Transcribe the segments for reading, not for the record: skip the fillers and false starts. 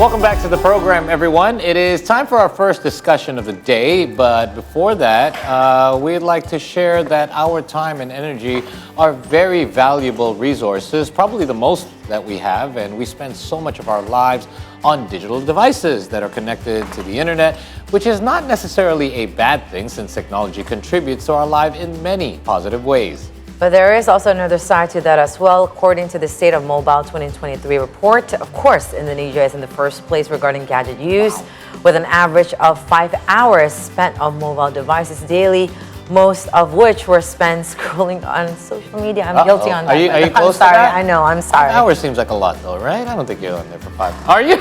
Welcome back to the program, everyone. It is time for our first discussion of the day, but before that, we'd like to share that our time and energy are very valuable resources, probably the most that we have, and we spend so much of our lives on digital devices that are connected to the internet, which is not necessarily a bad thing since technology contributes to our life in many positive ways. But there is also another side to that as well. According to the State of Mobile 2023 report, of course, Indonesia is in the first place regarding gadget use, with an average of 5 hours spent on mobile devices daily, most of which were spent scrolling on social media. I'm guilty on that. Are you close I'm sorry. to that? I know, I'm sorry. 5 hours seems like a lot though, right? I don't think you're on there for 5. Are you?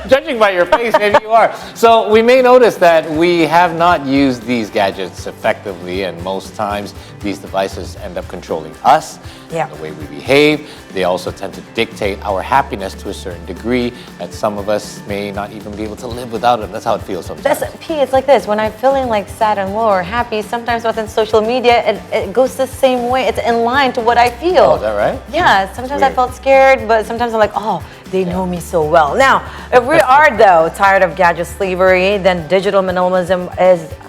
Judging by your face, maybe you are. So we may notice that we have not used these gadgets effectively, and most times these devices end up controlling us, the way we behave. They also tend to dictate our happiness to a certain degree that some of us may not even be able to live without them. That's how it feels sometimes. It's like this. When I'm feeling like sad and low or happy, sometimes within social media, it goes the same way. It's in line to what I feel. Oh, is that right? Yeah, sometimes I felt scared, but sometimes I'm like, oh, they know me so well. Now, if we are, though, tired of gadget slavery, then digital minimalism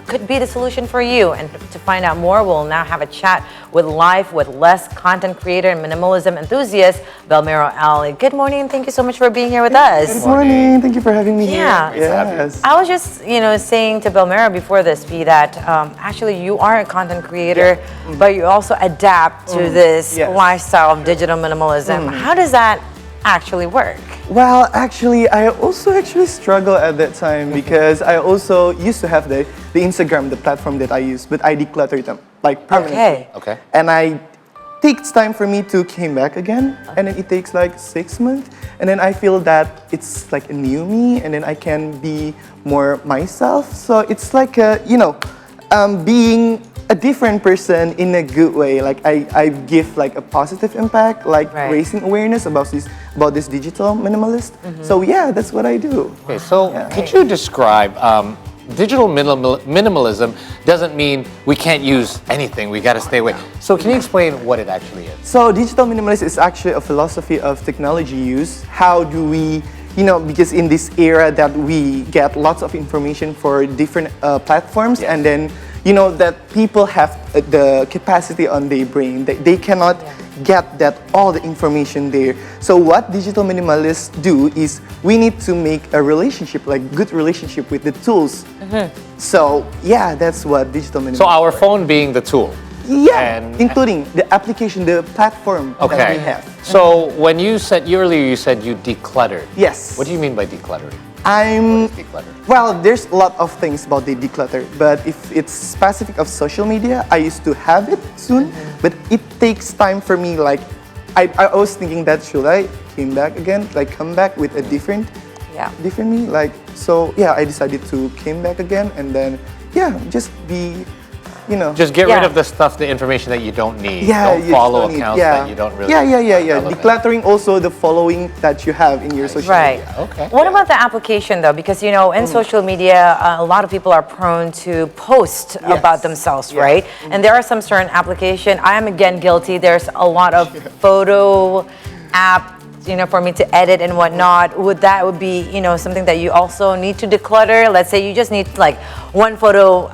could be the solution for you. And to find out more, we'll now have a chat with less content creator and minimalism enthusiast, Belmiro Allie. Good morning. Thank you so much for being here with us. Good morning. Thank you for having me here. Yes. I was just, saying to Belmiro before this, that actually you are a content creator, but you also adapt to this lifestyle of digital minimalism. How does that actually work? Well, actually, I also struggle at that time because I also used to have the Instagram, the platform that I use, but I decluttered them like permanently. Okay. And takes time for me to came back again, and then it takes like 6 months, and then I feel that it's like a new me, and then I can be more myself. So it's like being a different person in a good way. Like I give like a positive impact, like raising awareness about this digital minimalist. So yeah, that's what I do. Okay, so could you describe digital minimalism doesn't mean we can't use anything, we got to stay away. So can you explain what it actually is? So digital minimalism is actually a philosophy of technology use. How do we, because in this era that we get lots of information for different platforms, and then that people have the capacity on their brain that they cannot get that all the information there. So what digital minimalists do is we need to make a relationship, like good relationship with the tools. So yeah, that's what digital minimalism. So our phone being the tool. Yeah, including the application, the platform that we have. So when you said earlier, you said you decluttered. Yes. What do you mean by decluttering? Well, there's a lot of things about the declutter, but if it's specific of social media, I used to have it soon, but it takes time for me. Like, I was thinking that should I come back with a different me? Like, so yeah, I decided to came back again, and then just be. Just get rid of the stuff, the information that you don't need. Don't follow accounts that you don't really Decluttering also the following that you have in your social media. Okay. What about the application though? Because in social media, a lot of people are prone to post about themselves, right? And there are some certain application. I am again guilty. There's a lot of photo app, for me to edit and whatnot. Would be, something that you also need to declutter? Let's say you just need like one photo,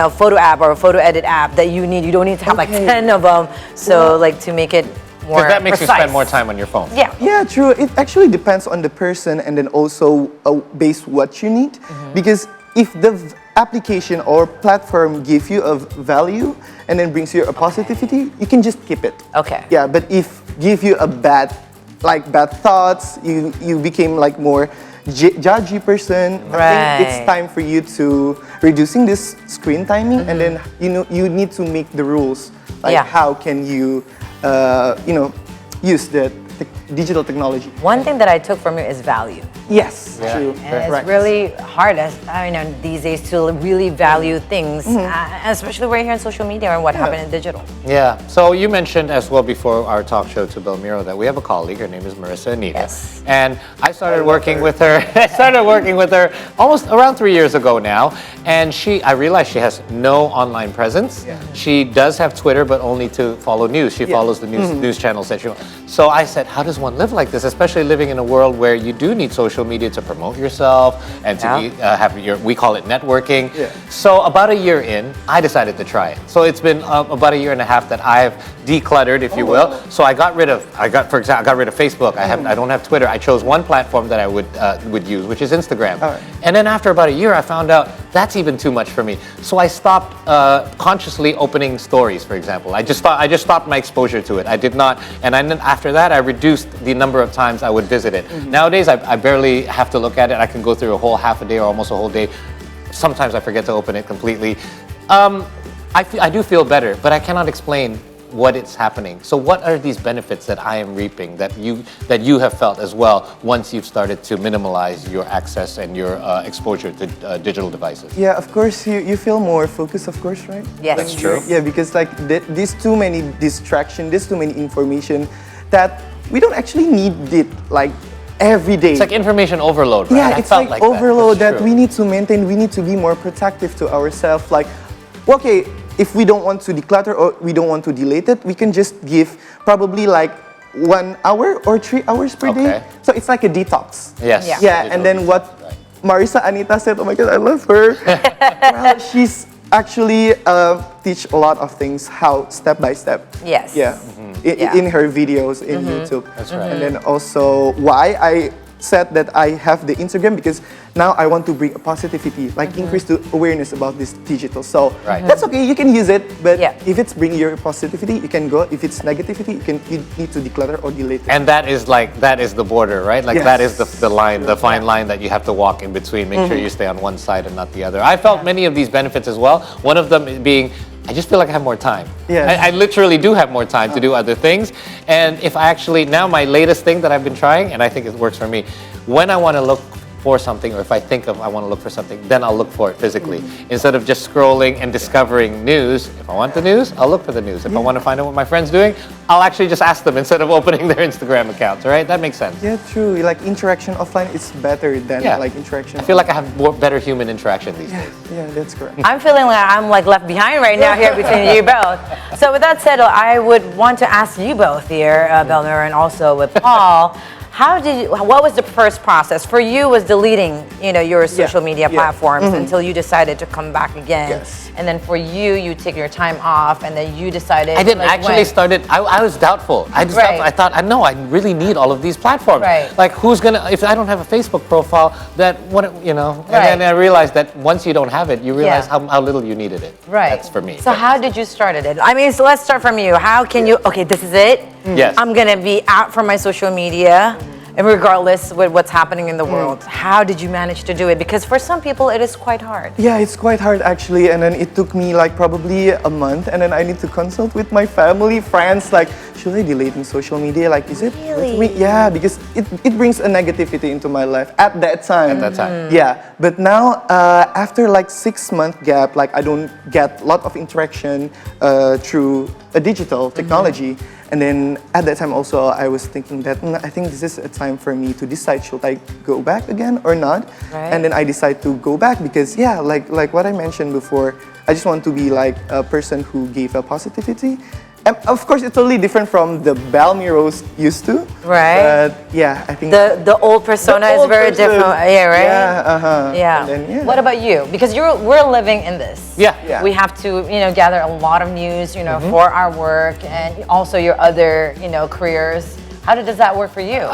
photo app or a photo edit app that you need. You don't need to have like 10 of them. So like to make it more because that makes precise. you spend more time on your phone. Yeah, true. It actually depends on the person, and then also based what you need. Because if the application or platform give you a value and then brings you a positivity, you can just keep it. Okay. Yeah, but if give you a bad thoughts, you became like more judgy person. I think it's time for you to reducing this screen timing, and then you need to make the rules. Like how can you use the digital technology. One thing that I took from you is value. Yes, true. And it's really hard these days to really value things, especially right here on social media and what happened in digital. Yeah. So you mentioned as well before our talk show to Belmiro that we have a colleague. Her name is Marissa Anita. Yes. And I started working with her. I started working with her almost around 3 years ago now. And I realized she has no online presence. Yeah. She does have Twitter, but only to follow news. She follows the news channels that she wants. So I said, how does one live like this, especially living in a world where you do need social social media to promote yourself and to have we call it networking. Yeah. So about a year in, I decided to try it. So it's been about a year and a half that I've decluttered, if you will. So I got rid of Facebook. I don't have Twitter. I chose one platform that I would use, which is Instagram. All right. And then after about a year, I found out that's even too much for me. So I stopped consciously opening stories, for example. I just stopped my exposure to it. I did not, and then after that, I reduced the number of times I would visit it. Nowadays, I barely have to look at it. I can go through a whole half a day or almost a whole day. Sometimes I forget to open it completely. I do feel better, but I cannot explain what is happening. So what are these benefits that I am reaping that you have felt as well once you've started to minimalize your access and your exposure to digital devices? Yeah, of course, you feel more focused, of course, right? Yes. That's true. Yeah, because like there's too many distraction, there's too many information that we don't actually need it like every day. It's like information overload, right? Yeah, I it's felt like that. overload That's that true. we need to maintain. We need to be more protective to ourselves. Like, okay, if we don't want to declutter or we don't want to delete it, we can just give probably like 1 hour or 3 hours per day. Okay. So it's like a detox. Yes. Yeah. Yeah, and then what Right. Marisa Anita said, oh my God, I love her. Well, she's actually teach a lot of things, how step by step. Yes. Yeah. Yeah. In her videos in YouTube. That's right. And then also why I said that I have the Instagram, because now I want to bring a positivity, like increase the awareness about this digital. So Right. that's okay, you can use it, but Yeah. if it's bringing your positivity, you can go. If it's negativity, you need to declutter or delete it. And that is the border, right? Like Yes. that is the line, the fine line that you have to walk in between. Make sure you stay on one side and not the other. I felt many of these benefits as well. One of them being, I just feel like I have more time. Yes. I literally do have more time to do other things. And if I actually, now my latest thing that I've been trying, and I think it works for me, when I want to look for something, or if I think of I want to look for something, then I'll look for it physically. Instead of just scrolling and discovering news. If I want the news, I'll look for the news. If I want to find out what my friend's doing, I'll actually just ask them instead of opening their Instagram accounts, right? That makes sense. Yeah, true. Like interaction offline is better than Yeah. like interaction. I feel like I have better human interaction these days. Yeah, that's correct. I'm feeling like I'm like left behind right now here between you both. So with that said, I would want to ask you both here, Belmiro, and also with Paul. What was the first process for you? Was deleting, your social media platforms until you decided to come back again, Yes. and then for you take your time off, and then you decided. I didn't like, actually when? start it. I was doubtful. Right. I thought, I know, I really need all of these platforms. Right. Like, who's gonna? If I don't have a Facebook profile, that what And Right. then I realized that once you don't have it, you realize Yeah. how little you needed it. Right. That's for me. So how did you start it? I mean, so let's start from you. How can you? Okay, this is it. Yes. I'm gonna be out from my social media. And regardless with what's happening in the world, how did you manage to do it? Because for some people, it is quite hard. Yeah, it's quite hard actually, and then it took me like probably a month, and then I need to consult with my family, friends, like, should I delete in social media? Like, is it worth Really? me? Yeah, because it brings a negativity into my life at that time. At that time. Yeah, but now after like 6 month gap, like I don't get a lot of interaction through a digital technology. And then at that time also, I was thinking that I think this is a time for me to decide, should I go back again or not? Right. And then I decided to go back because, yeah, like what I mentioned before, I just want to be like a person who gave a positivity. And of course, it's totally different from the Belmiros used to. Right. But yeah, I think The old persona The is old very person. different. Yeah, right? Yeah, uh-huh. Yeah. And then, yeah. What about you? Because we're living in this. Yeah. Yeah. We have to, gather a lot of news, for our work and also your other, careers. How does that work for you?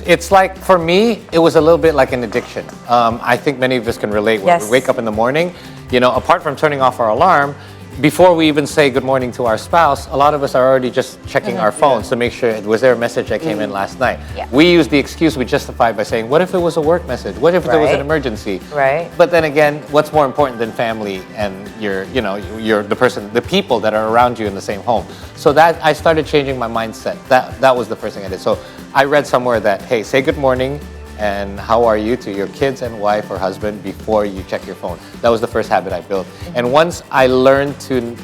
It's like, for me, it was a little bit like an addiction. I think many of us can relate. When Yes. we wake up in the morning, apart from turning off our alarm, before we even say good morning to our spouse, a lot of us are already just checking our phones to make sure, was there a message that came in last night? Yeah. We use the excuse, we justify by saying, what if it was a work message? What if there was an Right. emergency? Right. But then again, what's more important than family and the people that are around you in the same home? So that I started changing my mindset. That was the first thing I did. So I read somewhere that, hey, say good morning and how are you to your kids and wife or husband before you check your phone. That was the first habit I built. And once I learned to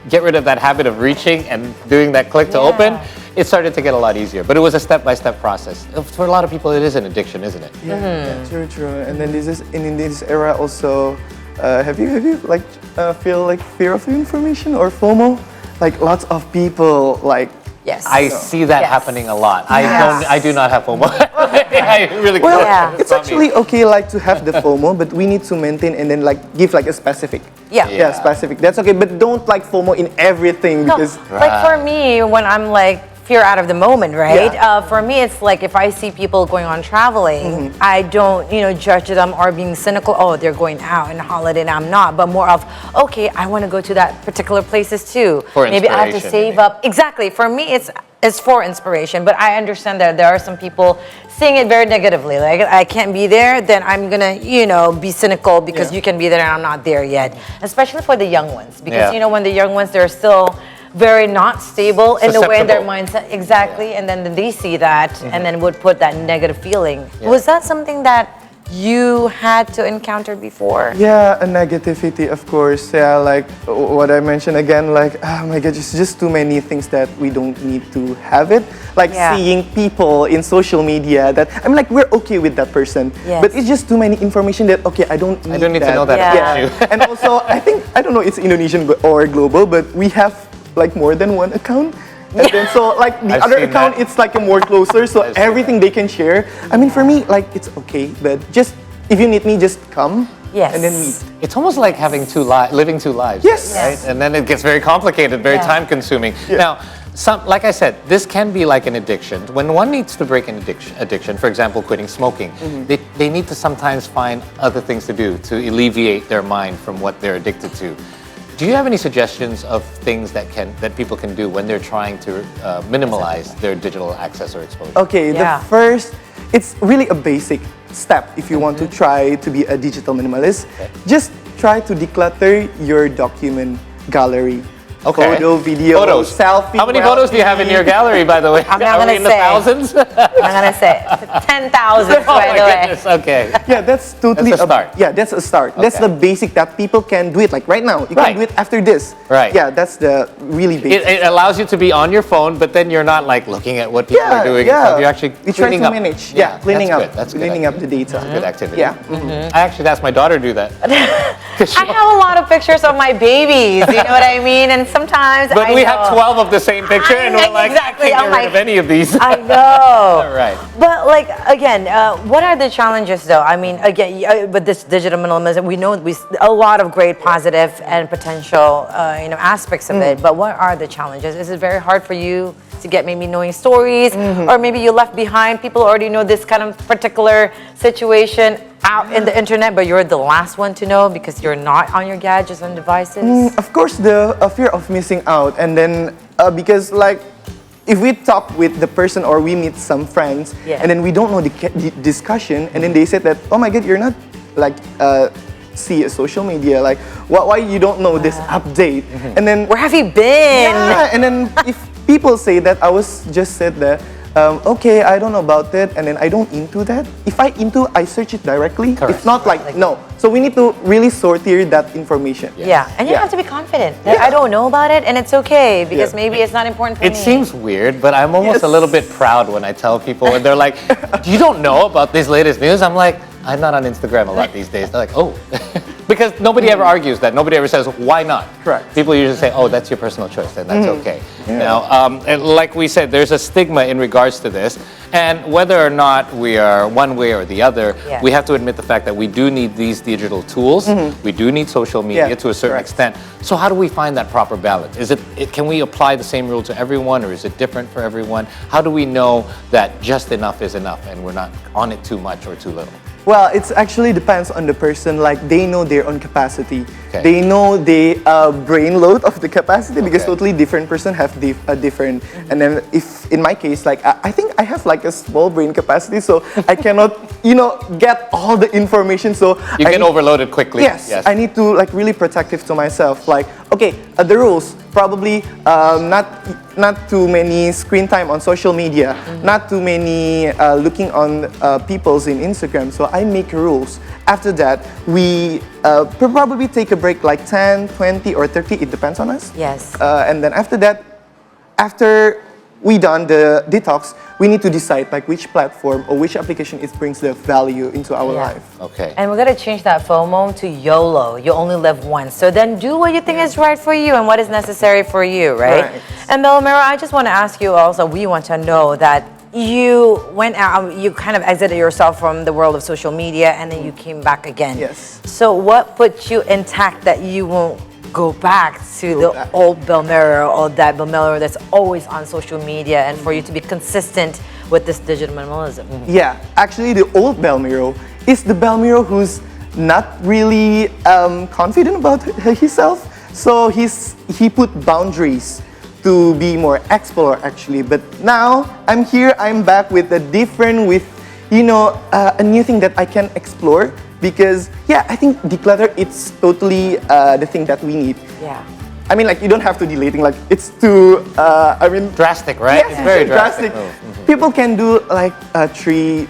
get rid of that habit of reaching and doing that click to open, it started to get a lot easier. But it was a step-by-step process. For a lot of people, it is an addiction, isn't it? Yeah, true. And then in this era also, have you feel like fear of information or FOMO? Like lots of people like Yes. I see that Yes. happening a lot. Yes. I do not have FOMO. I really Well, Yeah. it's actually okay like to have the FOMO, but we need to maintain and then like give like a specific. Yeah. Yeah, specific. That's okay, but don't like FOMO in everything No, because like for me, when I'm like fear out of the moment, right? Yeah. For me, it's like if I see people going on traveling, I don't, judge them or being cynical. Oh, they're going out on holiday and I'm not. But more of, okay, I want to go to that particular places too. For Maybe I have to inspiration, save maybe. up. Exactly. For me, it's for inspiration. But I understand that there are some people seeing it very negatively. Like I can't be there, then I'm gonna, be cynical because Yeah. you can be there and I'm not there yet. Especially for the young ones, because Yeah. when the young ones, they're still very not stable in the way in their Susceptible. mindset. Exactly. And then they see that and then would put that negative feeling. Yeah. Was that something that you had to encounter before? yeah, a negativity, of course. Yeah, like what I mentioned again, like, oh my God, it's just too many things that we don't need to have it. Like Yeah. seeing people in social media that, I'm like, we're okay with that person. Yes. But it's just too many information that, okay, I don't need to know that Yeah. about you. And also, I don't know, it's Indonesian or global, but we have like more than one account. And then so like the I've other seen account, that. it's like a more closer, so I've seen everything they can share. I mean, for me, like it's okay, but just if you need me, just come Yes. and then meet. It's almost like having living two lives. Yes. Right? And then it gets very complicated, very Yeah. time consuming. Now, like I said, this can be like an addiction. When one needs to break an addiction, for example, quitting smoking, they need to sometimes find other things to do to alleviate their mind from what they're addicted to. Do you have any suggestions of things that people can do when they're trying to minimalize their digital access or exposure? Okay, Yeah. the first, it's really a basic step if you want to try to be a digital minimalist. Just try to declutter your document gallery. Okay. Photo, video, Photos. selfie. How many photos do you have in your gallery, by the way? I'm not Are we gonna in the say. thousands? I'm gonna say 10,000 Oh by my the way. goodness. Okay. Yeah, that's totally That's a start. Yeah, that's a start. That's Okay. the basic that people can do it like right now. You Right. can do it after this. Right. Yeah, that's the really basic. It allows you to be on your phone, but then you're not like looking at what people are doing. and stuff. You're actually we try cleaning to up. manage. Yeah, cleaning that's up. Good. That's a good cleaning up idea. the data. That's a good activity. Yeah. I actually asked my daughter to do that. I have a lot of pictures of my babies, you know what I mean? And sometimes But I we know. have 12 of the same picture, and we're like, Exactly. I can't I'm get rid like- of any of these. I know. All right. But like again, what are the challenges though? I mean, again, but this digital minimalism, we know a lot of great positive and potential, aspects of it. But what are the challenges? Is it very hard for you to get maybe knowing stories, or maybe you left behind? People already know this kind of particular situation out in the internet, but you're the last one to know because you're not on your gadgets and devices. Of course, the fear of missing out, and then because like if we talk with the person or we meet some friends, Yeah. and then we don't know the discussion, and then they said that, oh my God, you're not like see a social media, like why you don't know this update, and then Where have you been? yeah, and then if people say that, I was just said that. Okay, I don't know about it, and then I don't into that. If I into, I search it directly. Correct. If not, like no. So we need to really sortier that information. Yeah, and you Yeah. have to be confident that I don't know about it, and it's okay because Yeah. maybe it's not important for It me. seems weird, but I'm almost a Yes. little bit proud when I tell people, and they're like, you don't know about this latest news? I'm like, I'm not on Instagram a lot these days. They're like, oh. Because nobody ever argues that. Nobody ever says, why not? Correct. People usually say, oh, that's your personal choice, and that's okay. Now, and like we said, there's a stigma in regards to this. And whether or not we are one way or the other, Yeah. we have to admit the fact that we do need these digital tools. We do need social media Yeah, to a certain correct. extent. So how do we find that proper balance? Can we apply the same rule to everyone, or is it different for everyone? How do we know that just enough is enough and we're not on it too much or too little? Well, it actually depends on the person. Like they know their own capacity. Okay. They know the brain load of the capacity because Okay. totally different person have a different. And then if in my case, like I think I have like a small brain capacity, so I cannot, get all the information. So You I get need- overloaded quickly. Yes, I need to like really protective to myself. Like, okay, the rules probably not too many screen time on social media, not too many looking on people's in Instagram. So I make rules. After that, we probably take a break like 10, 20, or 30. It depends on us. Yes. And then after that, after we done the detox, we need to decide like which platform or which application it brings the value into our life. Okay. And we're gonna change that FOMO to YOLO. You only live once. So then do what you think is right for you and what is necessary for you, right? Right. And Belmiro, I just want to ask you also, we want to know that you went out, you kind of exited yourself from the world of social media and then you came back again. Yes. So what put you intact that you won't go back to the old Belmiro or that Belmiro that's always on social media and for you to be consistent with this digital minimalism? Yeah, actually the old Belmiro is the Belmiro who's not really confident about himself. So he put boundaries to be more explorer actually. But now I'm here, I'm back with a different, with a new thing that I can explore. Because yeah, I think declutter it's totally the thing that we need. Yeah. I mean, like you don't have to deleting. Like it's too. Drastic, right? Yes, It's very drastic. People can do like 30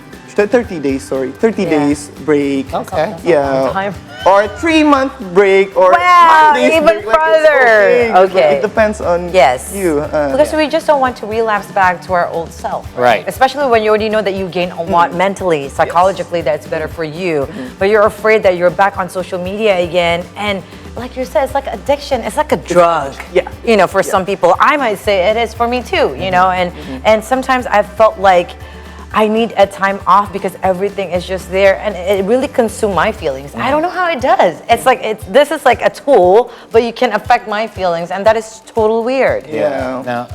days. Sorry, 30 days break. Okay. Yeah. Time. Or 3-month break or Wow, 5 days even break. Like, it's further. Okay. It depends on Yes. you. Because we just don't want to relapse back to our old self. Right. Especially when you already know that you gain a lot mentally, psychologically, that's better for you. But you're afraid that you're back on social media again. And like you said, it's like addiction. It's like a drug. Yeah. For some people. I might say it is for me too, And sometimes I've felt like I need a time off because everything is just there and it really consumes my feelings. I don't know how it does. It's like this is like a tool, but you can affect my feelings and that is total weird. Yeah. Now,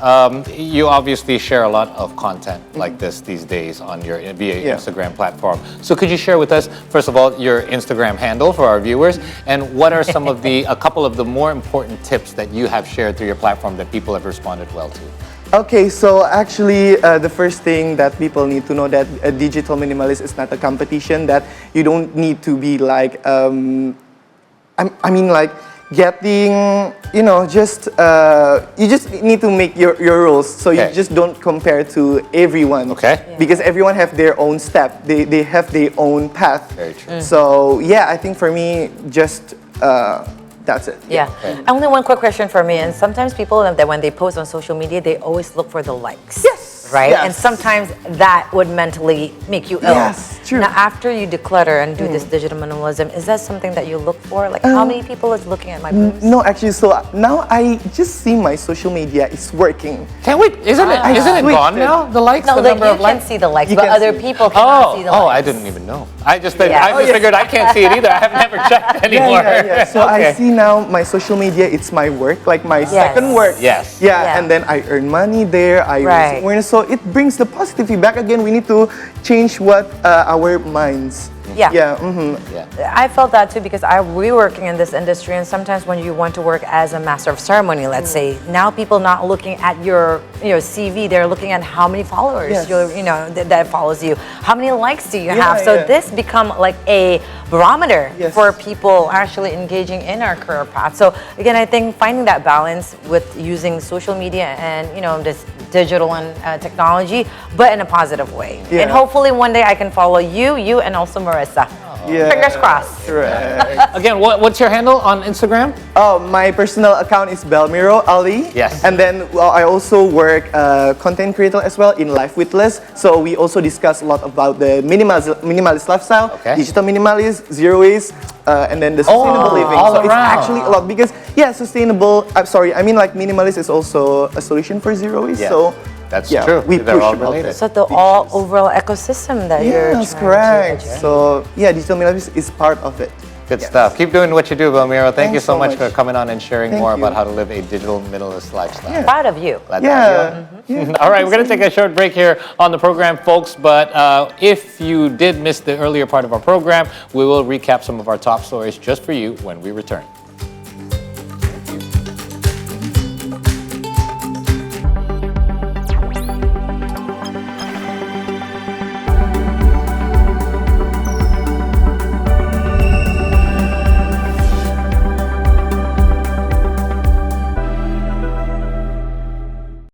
you obviously share a lot of content like this these days on your via Instagram platform. So could you share with us, first of all, your Instagram handle for our viewers, and what are some of a couple of the more important tips that you have shared through your platform that people have responded well to? Okay, so actually the first thing that people need to know that a digital minimalist is not a competition, that you don't need to be like, like getting, just, you just need to make your rules. So you just don't compare to everyone. Okay. Yeah. Because everyone have their own step, they have their own path. Very true. So yeah, I think for me, just, that's it. Yeah. Only one quick question for me. And sometimes people that when they post on social media, they always look for the likes. Yes. Right? Yes. And sometimes that would mentally make you ill. Yes, true. Now, after you declutter and do this digital minimalism, is that something that you look for? Like, how many people is looking at my posts? No, actually, so now I just see my social media is working. Can't wait. Isn't it gone now? The likes, No, the like number you of can likes. see the likes, You but can other see. people cannot see the likes. I didn't even know. I just Yeah. figured I can't see it either. I have never checked anymore. So I see now my social media, it's my work, like my second work. Yes. Yeah, and then I earn money there, I raise awareness. So it brings the positivity back again. We need to change what our minds. Yeah. Yeah. I felt that too because we're working in this industry, and sometimes when you want to work as a master of ceremony, let's say, now people not looking at your CV, they're looking at how many followers that follows you, how many likes do you have. So this become like a barometer for people actually engaging in our career path. So again, I think finding that balance with using social media and this digital and technology, but in a positive way. And hopefully one day I can follow you, and also Marissa. Fingers crossed. Correct. Again, what's your handle on Instagram? Oh, my personal account is Belmiro, Allie. Yes. And then I also work content creator as well in Life with Less. So we also discuss a lot about the minimalist lifestyle, digital minimalist, zero waste, and then the sustainable living. All so around. it's actually a lot because sustainable. I'm sorry. I mean like minimalist is also a solution for zero waste. Yeah. So. That's true. They're all about related. it. So the all overall ecosystem that you're Yes, trying correct. to So digital minimalism is part of it. Good stuff. Keep doing what you do, Belmiro. Thank you Thanks so so much much. for coming on and sharing Thank more you. about how to live a digital minimalist lifestyle. Proud of you. Glad to have you. All right, we're going to take a short break here on the program, folks. But if you did miss the earlier part of our program, we will recap some of our top stories just for you when we return.